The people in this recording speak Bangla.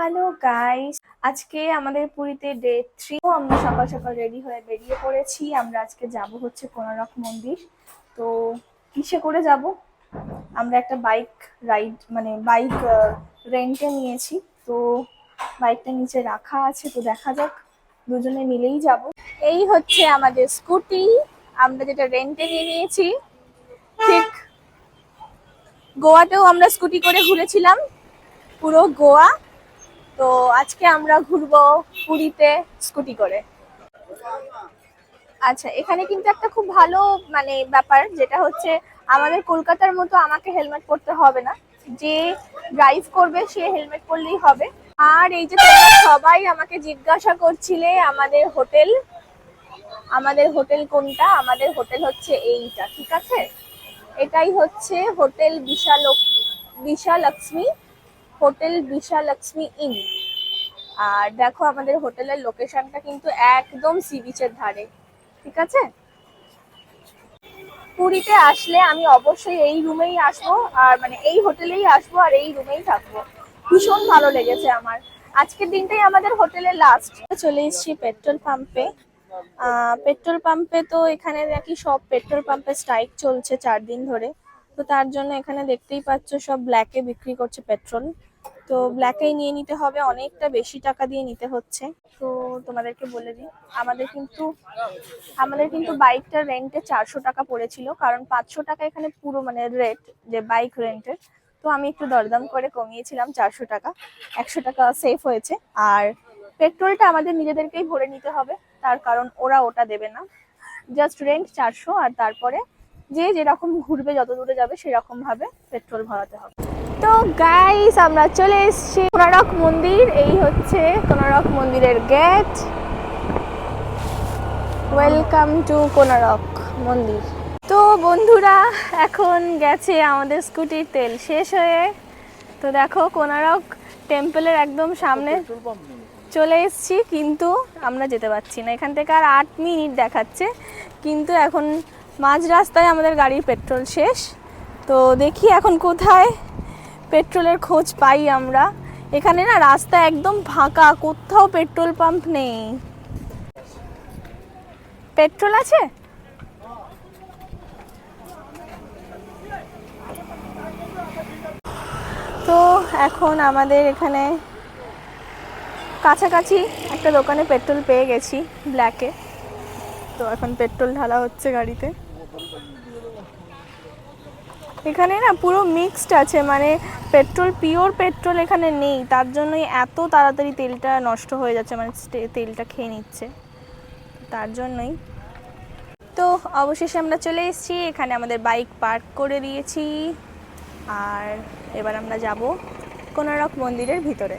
হ্যালো গাইস, আজকে আমাদের পুরীতে ডে 3। আমরা সকাল সকাল রেডি হয়ে বেরিয়ে পড়েছি। আমরা আজকে যাব হচ্ছে কোণার্ক মন্দির। তো কিসে করে যাব? আমরা একটা বাইক রাইড মানে বাইক রেন্টে নিয়েছি। তো বাইকটা নিচে রাখা আছে, তো দেখা যাক, দুজনে মিলেই যাব। এই হচ্ছে আমাদের স্কুটি, আমরা যেটা রেন্টে নিয়ে নিয়েছি। ঠিক গোয়াতেও আমরা স্কুটি করে ঘুরেছিলাম, পুরো গোয়া। তো আজকে আমরা ঘুরবো পুরীতে স্কুটি করে। আচ্ছা, এখানে কিন্তু একটা খুব ভালো ব্যাপার, যেটা হচ্ছে আমাদের কলকাতার মতো আমাকে হেলমেট পরতে হবে না। যে ড্রাইভ করবে সে হেলমেট পরলেই হবে। আর এই যে তোমরা সবাই আমাকে জিজ্ঞাসা করছিলে আমাদের হোটেল কোনটা, আমাদের হোটেল হচ্ছে এইটা, ঠিক আছে? এটাই হচ্ছে হোটেল বিশালক্ষ্মী, হোটেল বিশালক্ষ্মী ইন। আর দেখো আমাদের হোটেলের লোকেশনটা কিন্তু একদম সি বিচের ধারে, ঠিক আছে? পুরীতে আসলে আমি অবশ্যই এই রুমেই আসবো, আর এই হোটেলেই আসবো, আর এই রুমেই থাকবো। ভীষণ ভালো লেগেছে আমার। আজকের দিনটাই আমাদের হোটেলের লাস্ট। চলে এসেছি পেট্রোল পাম্পে। পেট্রোল পাম্পে তো এখানে নাকি সব পেট্রোল পাম্পে স্ট্রাইক চলছে 4 দিন ধরে। তো তার জন্য এখানে দেখতেই পাচ্ছ সব ব্ল্যাকে বিক্রি করছে পেট্রোল। তো ব্ল্যাকেই নিয়ে নিতে হবে, অনেকটা বেশি টাকা দিয়ে নিতে হচ্ছে। তো তোমাদেরকে বলে দিই, আমাদের কিন্তু বাইকটা রেন্টে 400 টাকা পড়েছিল, কারণ 500 টাকা এখানে পুরো রেট, যে বাইক রেন্টের। তো আমি একটু দরদাম করে কমিয়েছিলাম 400 টাকা, 100 টাকা সেফ হয়েছে। আর পেট্রোলটা আমাদের নিজেদেরকেই ভরে নিতে হবে, তার কারণ ওরা ওটা দেবে না। জাস্ট রেন্ট 400, আর তারপরে যে যেরকম ঘুরবে, যত দূরে যাবে সেরকম ভাবে পেট্রোল ভরাতে হবে। তো গাইস, আমরা চলে এসেছি কোণার্ক মন্দির। এই হচ্ছে কোণার্ক মন্দিরের গেট। ওয়েলকাম টু কোণার্ক মন্দির। তো বন্ধুরা, এখন গেছে আমাদের স্কুটির তেল শেষ হয়ে। তো দেখো কোণার্ক টেম্পলের একদম সামনে চলে এসেছি, কিন্তু আমরা যেতে পারছি না। এখান থেকে আর 8 মিনিট দেখাচ্ছে, কিন্তু এখন মাঝ রাস্তায় আমাদের গাড়ির পেট্রোল শেষ। তো দেখি এখন কোথায় পেট্রোলের খোঁজ পাই আমরা। এখানে না রাস্তা একদম ফাঁকা, কোথাও পেট্রোল পাম্প নেই। পেট্রোল আছে? তো এখন আমাদের এখানে কাছাকাছি একটা দোকানে পেট্রোল পেয়ে গেছি ব্ল্যাকে। তো এখন পেট্রোল ঢালা হচ্ছে গাড়িতে। এখানে না পুরো মিক্সড আছে, পেট্রোল, পিওর পেট্রোল এখানে নেই। তার জন্যই এত তাড়াতাড়ি তেলটা নষ্ট হয়ে যাচ্ছে, তেলটা খেয়ে নিচ্ছে, তার জন্যই। তো অবশেষে আমরা চলে এসেছি, এখানে আমাদের বাইক পার্ক করে দিয়েছি। আর এবার আমরা যাব কোণার্ক মন্দিরের ভিতরে।